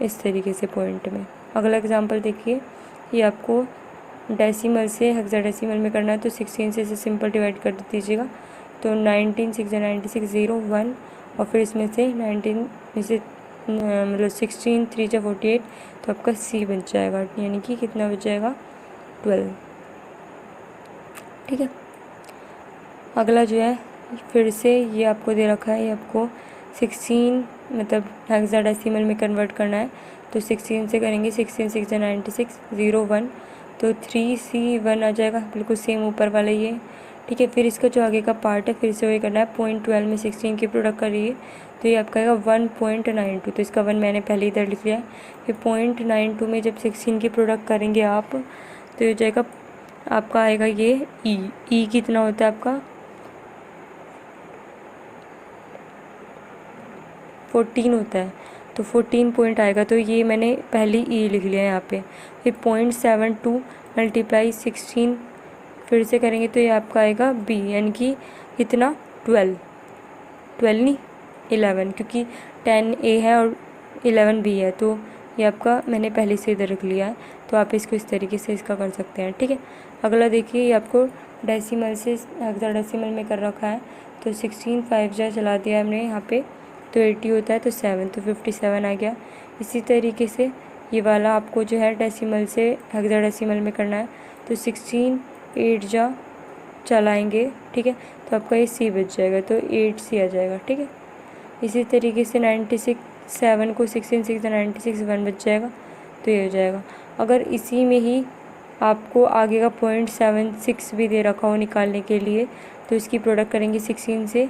इस तरीके से पॉइंट में। अगला एग्जांपल देखिए, ये आपको डेसिमल से हेक्साडेसिमल में करना है, तो 16 से इसे सिंपल डिवाइड कर दीजिएगा, तो 19 6 96 0 1, और फिर इसमें से 19 में से मतलब 16 3 जा 48, तो आपका सी बच जाएगा, यानी कि कितना बच जाएगा 12, ठीक है। अगला जो है फिर से ये आपको दे रखा है, ये आपको 16 मतलब हेक्साडेसिमल में कन्वर्ट करना है, तो 16 से करेंगे, 16 6 जा 96 0 1, तो 3C1 आ जाएगा, बिल्कुल सेम ऊपर वाला ये, ठीक है। फिर इसका जो आगे का पार्ट है फिर से वही करना है, 0.12 में 16 की प्रोडक्ट करिए तो ये आपका आएगा 1.92, तो इसका 1 मैंने पहले इधर लिख लिया है। फिर 0.92 में जब 16 की प्रोडक्ट करेंगे आप तो ये हो जाएगा आपका आएगा ये ई कितना होता है आपका 14 होता है, तो 14 पॉइंट आएगा, तो ये मैंने पहले ई लिख लिया है यहाँ पे। फिर 0.72 मल्टीप्लाई 16 फिर से करेंगे तो ये आपका आएगा बी, यानी कि कितना 12 नहीं 11, क्योंकि 10 ए है और 11 बी है, तो ये आपका मैंने पहले से इधर रख लिया है। तो आप इसको इस तरीके से इसका कर सकते हैं, ठीक है। अगला देखिए, ये आपको डेसिमल से हेक्साडेसिमल में कर रखा है, तो 16 5 जा चला दिया हमने यहाँ पे, तो 80 होता है, तो 7, तो 57 आ गया। इसी तरीके से ये वाला आपको जो है डेसिमल से हेक्साडेसिमल में करना है, तो 16 8 जा चलाएंगे, ठीक है, तो आपका ये सी बच जाएगा, तो 8C आ जाएगा, ठीक है। इसी तरीके से 96 7 को 16 6 96 1 बच जाएगा, तो ये हो जाएगा। अगर इसी में ही आपको आगे का 0.76 भी दे रखा हो निकालने के लिए, तो इसकी प्रोडक्ट करेंगे 16 से,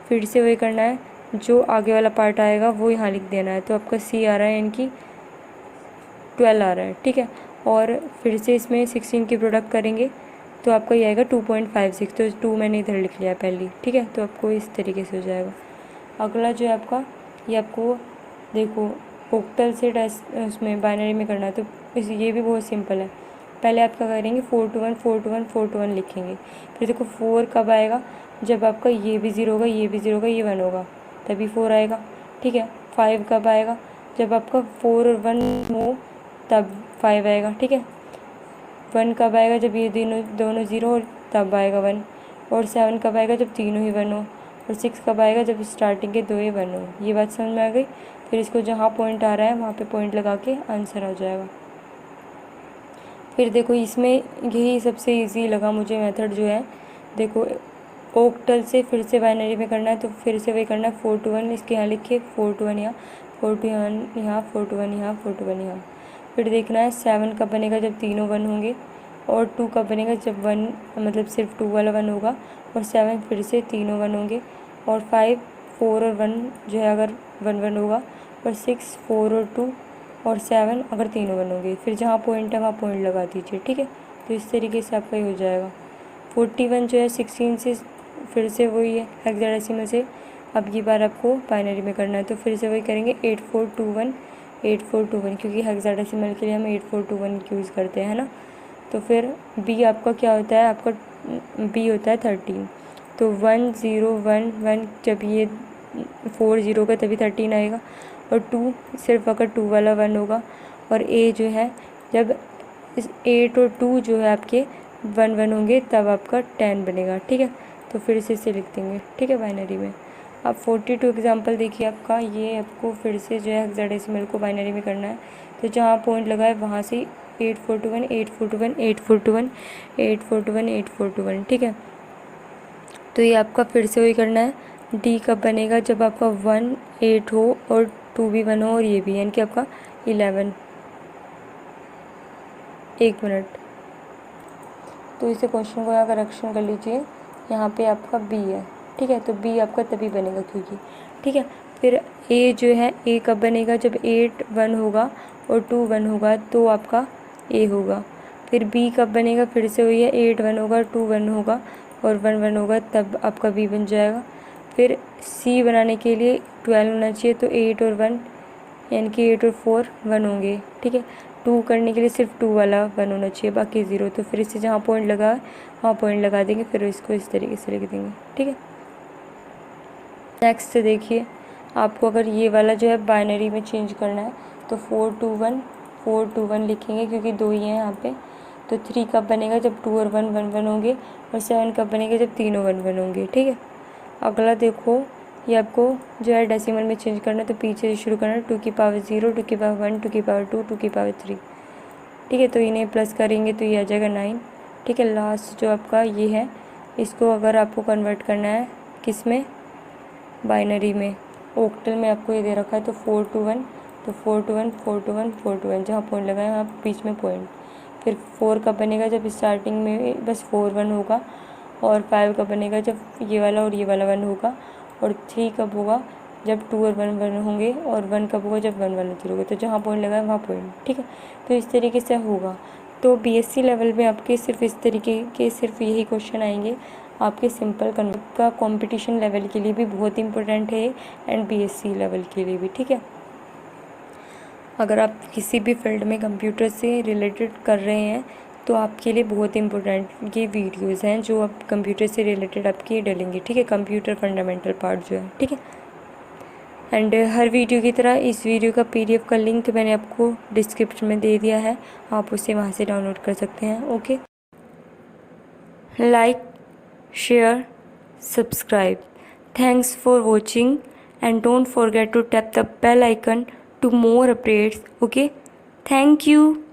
फिर से वही करना है, जो आगे वाला पार्ट आएगा वो यहाँ लिख देना है, तो आपका सी आ रहा है, यानी कि 12 आ रहा है, ठीक है। और फिर से इसमें 16 की प्रोडक्ट करेंगे तो आपका ये आएगा 2.56, तो 2 मैंने इधर लिख लिया पहले, ठीक है। तो आपको इस तरीके से हो जाएगा। अगला जो है आपका, ये आपको देखो ओक्टल से उसमें बाइनरी में करना है, तो ये भी बहुत सिंपल है। पहले आप क्या करेंगे, 4 to 1 4 to 1 4 to 1 लिखेंगे। फिर देखो 4 कब आएगा, जब आपका ये भी 0 होगा, ये भी 0 होगा, ये 1 होगा, तभी 4 आएगा, ठीक है। 5 कब आएगा, जब आपका 4 और 1 हो तब 5 आएगा, ठीक है। 1 कब आएगा, जब ये दोनों 0 हो तब आएगा 1। और 7 कब आएगा, जब तीनों ही 1 हो। और 6 कब आएगा, जब स्टार्टिंग के 2 ही 1 हो। ये बात समझ में आ गई। फिर इसको जहाँ पॉइंट आ रहा है वहाँ पे पॉइंट लगा के आंसर आ जाएगा। फिर देखो इसमें यही सबसे इजी लगा मुझे मेथड जो है, देखो ओक्टल से फिर से बाइनरी में करना है, तो फिर से वही करना है 4 to 1, इसके यहाँ लिखिए 4 to 1 यहाँ, 4 to 1 यहाँ, 4 to 1 यहाँ, 4 to 1 यहाँ। फिर देखना है 7 कब बनेगा, जब तीनों 1 होंगे। और 2 कब बनेगा, जब 1 मतलब सिर्फ 2 वाला 1 होगा। और 7 फिर से तीनों 1 होंगे। और 5 4 और 1 जो है अगर 1 1 होगा। और 6 4 और 2 और 7 अगर तीनों 1 होंगे। फिर जहाँ पॉइंट है वहाँ पॉइंट लगा दीजिए, ठीक है। तो इस तरीके से आपका ही हो जाएगा। 41 जो है 16 से फिर से वही है हेक्साडेसिमल से, अब की बार आपको बाइनरी में करना है, तो फिर से वही करेंगे 8421 8421, क्योंकि हेक्साडेसिमल के लिए हम 8421 यूज़ करते हैं ना। तो फिर बी आपका क्या होता है, आपका बी होता है 13। तो 1011, जब ये 40 का तभी 13 आएगा। और 2 सिर्फ अगर 2 वाला 1 होगा। और ए जो है, जब इस 8 और 2 जो है आपके 1 1 होंगे तब आपका 10 बनेगा, ठीक है। तो फिर से इसे लिख देंगे, ठीक है, बाइनरी में। अब 42 एग्जांपल देखिए आपका, ये आपको फिर से जो है हेक्साडेसिमल को बाइनरी में करना है। तो जहाँ पॉइंट लगा है वहाँ से 8421 8421 8421 8421 8421, ठीक है। तो ये आपका फिर से वही करना है। डी कब बनेगा, जब आपका 1 8 हो और 2 भी 1 हो और ये भी, यानी कि आपका 11। एक मिनट, तो इसे क्वेश्चन को यहाँ करेक्शन कर लीजिए। यहाँ पे आपका बी है, ठीक है। तो बी आपका तभी बनेगा क्योंकि, ठीक है। फिर ए जो है, ए कब बनेगा, जब 8 1 होगा और 2 1 होगा तो आपका ए होगा। फिर बी कब बनेगा, फिर से वही है, 8 1 होगा, 2 1 होगा और 1 1 होगा तब आपका बी बन जाएगा। फिर सी बनाने के लिए 12 होना चाहिए, तो 8 और 1 यानी कि 8 और 4 1 होंगे, ठीक है। 2 करने के लिए सिर्फ 2 वाला 1 होना चाहिए, बाकी 0। तो फिर इससे जहाँ पॉइंट लगा है वहाँ पॉइंट लगा देंगे, फिर इसको इस तरीके से लिख देंगे, ठीक है। नेक्स्ट देखिए, आपको अगर ये वाला जो है बाइनरी में चेंज करना है तो 4 to 1 लिखेंगे, क्योंकि 2 ही हैं यहाँ पे। तो 3 कब बनेगा, जब 2 और 1 1 1 होंगे। और 7 कब बनेगा, जब तीनों 1 1 होंगे, ठीक है। अगला देखो, ये आपको जो है डेसिमल में चेंज करना है, तो पीछे से शुरू करना है, 2 की पावर 0 2 की पावर 1 2 की पावर 2 2 की पावर 3, ठीक है। तो इन्हें प्लस करेंगे तो ये आ जाएगा 9, ठीक है। लास्ट जो आपका ये है, इसको अगर आपको कन्वर्ट करना है किस में, बाइनरी में, ओक्टल में आपको ये दे रखा है। तो 4 to 1, तो 4 to 1 4 to 1 4 to 1, जहाँ पॉइंट लगाए वहाँ बीच में पॉइंट। फिर 4 कब बनेगा, जब स्टार्टिंग में बस 4 1 होगा। और 5 कब बनेगा, जब ये वाला और ये वाला 1 होगा। और 3 कब होगा, जब 2 और 1 1 होंगे। और 1 कब होगा, जब 1 1 0 होगा। तो जहाँ पॉइंट लगा है वहाँ पॉइंट, ठीक है। तो इस तरीके से होगा। तो बीएससी लेवल में आपके सिर्फ इस तरीके के सिर्फ यही क्वेश्चन आएंगे। आपके सिंपल कन्वर्ट का कंपटीशन लेवल के लिए भी बहुत इंपॉर्टेंट है एंड बीएससी लेवल के लिए भी, ठीक है। अगर आप किसी भी फील्ड में कंप्यूटर से रिलेटेड कर रहे हैं तो आपके लिए बहुत इंपॉर्टेंट ये वीडियोस हैं जो आप कंप्यूटर से रिलेटेड आपकी डलेंगे, ठीक है। कंप्यूटर फंडामेंटल पार्ट जो है, ठीक है। एंड हर वीडियो की तरह इस वीडियो का पीडीएफ का लिंक मैंने आपको डिस्क्रिप्शन में दे दिया है, आप उसे वहाँ से डाउनलोड कर सकते हैं। Okay, like share subscribe. Thanks for watching and don't forget to tap the bell icon to more updates. Okay, thank you.